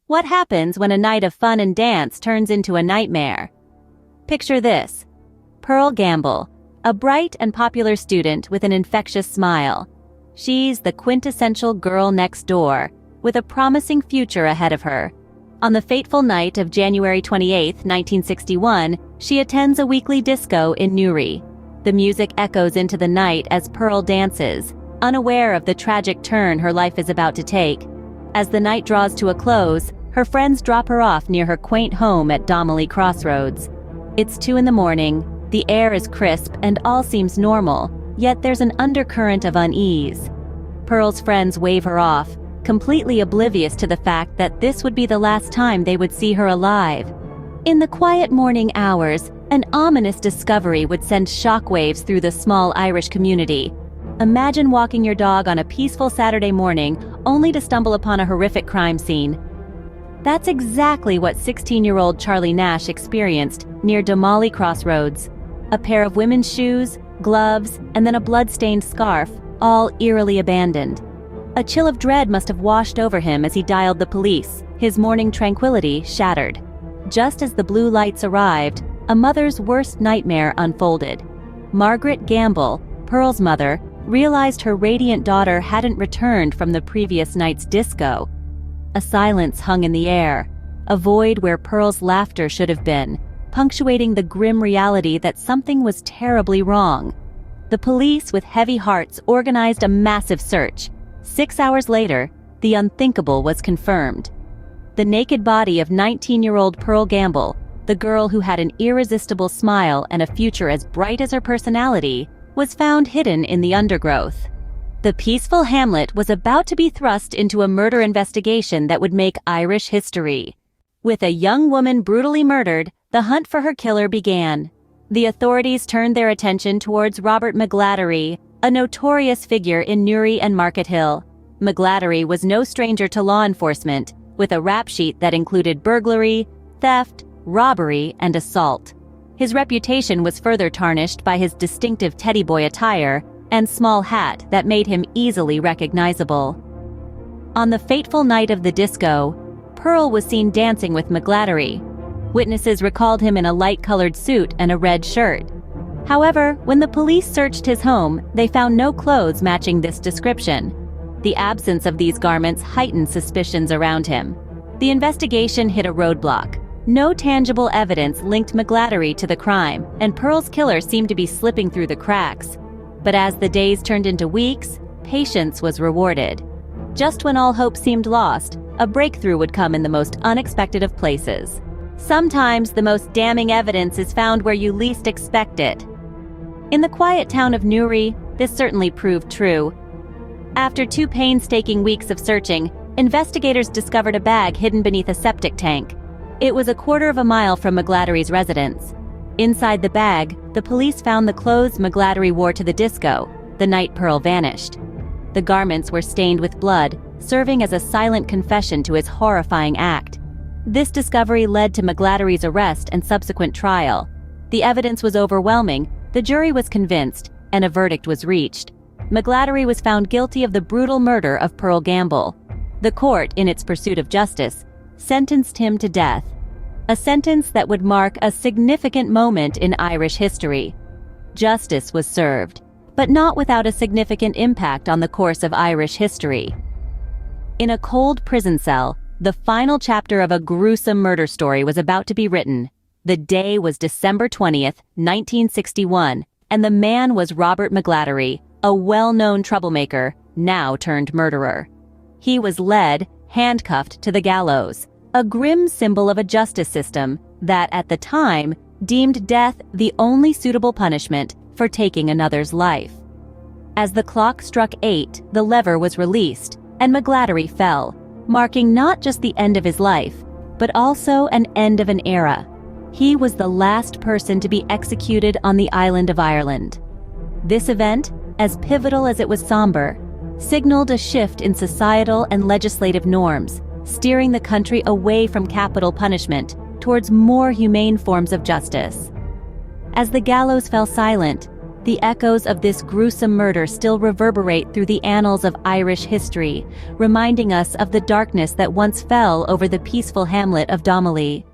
What happens when a night of fun and dance turns into a nightmare? Picture this. PearlGamble, a bright and popular student with an infectious smile. She's the quintessential girl next door, with a promising future ahead of her. On the fateful night of January 28, 1961, she attends a weekly disco in Newry. The music echoes into the night as Pearl dances, unaware of the tragic turn her life is about to take. As the night draws to a close, her friends drop her off near her quaint home at Donnelly Crossroads. It's 2 a.m, the air is crisp and all seems normal, yet there's an undercurrent of unease. Pearl's friends wave her off, completely oblivious to the fact that this would be the last time they would see her alive. In the quiet morning hours, an ominous discovery would send shockwaves through the small Irish community. Imagine walking your dog on a peaceful Saturday morning only to stumble upon a horrific crime scene. That's exactly what 16-year-old Charlie Nash experienced near Donnelly Crossroads. A pair of women's shoes, gloves, and then a blood-stained scarf, all eerily abandoned. A chill of dread must have washed over him as he dialed the police, his morning tranquility shattered. Just as the blue lights arrived, a mother's worst nightmare unfolded. Margaret Gamble, Pearl's mother, realized her radiant daughter hadn't returned from the previous night's disco. A silence hung in the air, a void where Pearl's laughter should have been, punctuating the grim reality that something was terribly wrong. The police, with heavy hearts, organized a massive search. 6 hours later, the unthinkable was confirmed. The naked body of 19-year-old PearlGamble, the girl who had an irresistible smile and a future as bright as her personality, was found hidden in the undergrowth. The peaceful hamlet was about to be thrust into a murder investigation that would make Irish history. With a young woman brutally murdered, the hunt for her killer began. The authorities turned their attention towards Robert McGladdery, a notorious figure in Newry and Market Hill. McGladdery was no stranger to law enforcement, with a rap sheet that included burglary, theft, robbery, and assault. His reputation was further tarnished by his distinctive teddy boy attire and small hat that made him easily recognizable. On the fateful night of the disco, Pearl was seen dancing with McGladdery. Witnesses recalled him in a light-colored suit and a red shirt. However, when the police searched his home, they found no clothes matching this description. The absence of these garments heightened suspicions around him. The investigation hit a roadblock. No tangible evidence linked McGladdery to the crime, and Pearl's killer seemed to be slipping through the cracks. But as the days turned into weeks, patience was rewarded. Just when all hope seemed lost, a breakthrough would come in the most unexpected of places. Sometimes the most damning evidence is found where you least expect it. In the quiet town of Newry, this certainly proved true. After 2 painstaking weeks of searching, investigators discovered a bag hidden beneath a septic tank. It was a 1/4 mile from McGladdery's residence. Inside the bag, the police found the clothes McGladdery wore to the disco, the night Pearl vanished. The garments were stained with blood, serving as a silent confession to his horrifying act. This discovery led to McGladdery's arrest and subsequent trial. The evidence was overwhelming, the jury was convinced, and a verdict was reached. McGladdery was found guilty of the brutal murder of PearlGamble. The court, in its pursuit of justice, sentenced him to death. A sentence that would mark a significant moment in Irish history. Justice was served, but not without a significant impact on the course of Irish history. In a cold prison cell, the final chapter of a gruesome murder story was about to be written. The day was December 20th, 1961, and the man was Robert McGladdery, a well-known troublemaker, now turned murderer. He was led, handcuffed to the gallows, a grim symbol of a justice system that, at the time, deemed death the only suitable punishment for taking another's life. As the clock struck 8, the lever was released, and McGladdery fell, marking not just the end of his life, but also an end of an era. He was the last person to be executed on the island of Ireland. This event, as pivotal as it was somber, signaled a shift in societal and legislative norms, steering the country away from capital punishment towards more humane forms of justice. As the gallows fell silent, The echoes of this gruesome murder still reverberate through the annals of Irish history, reminding us of the darkness that once fell over the peaceful hamlet of Domley.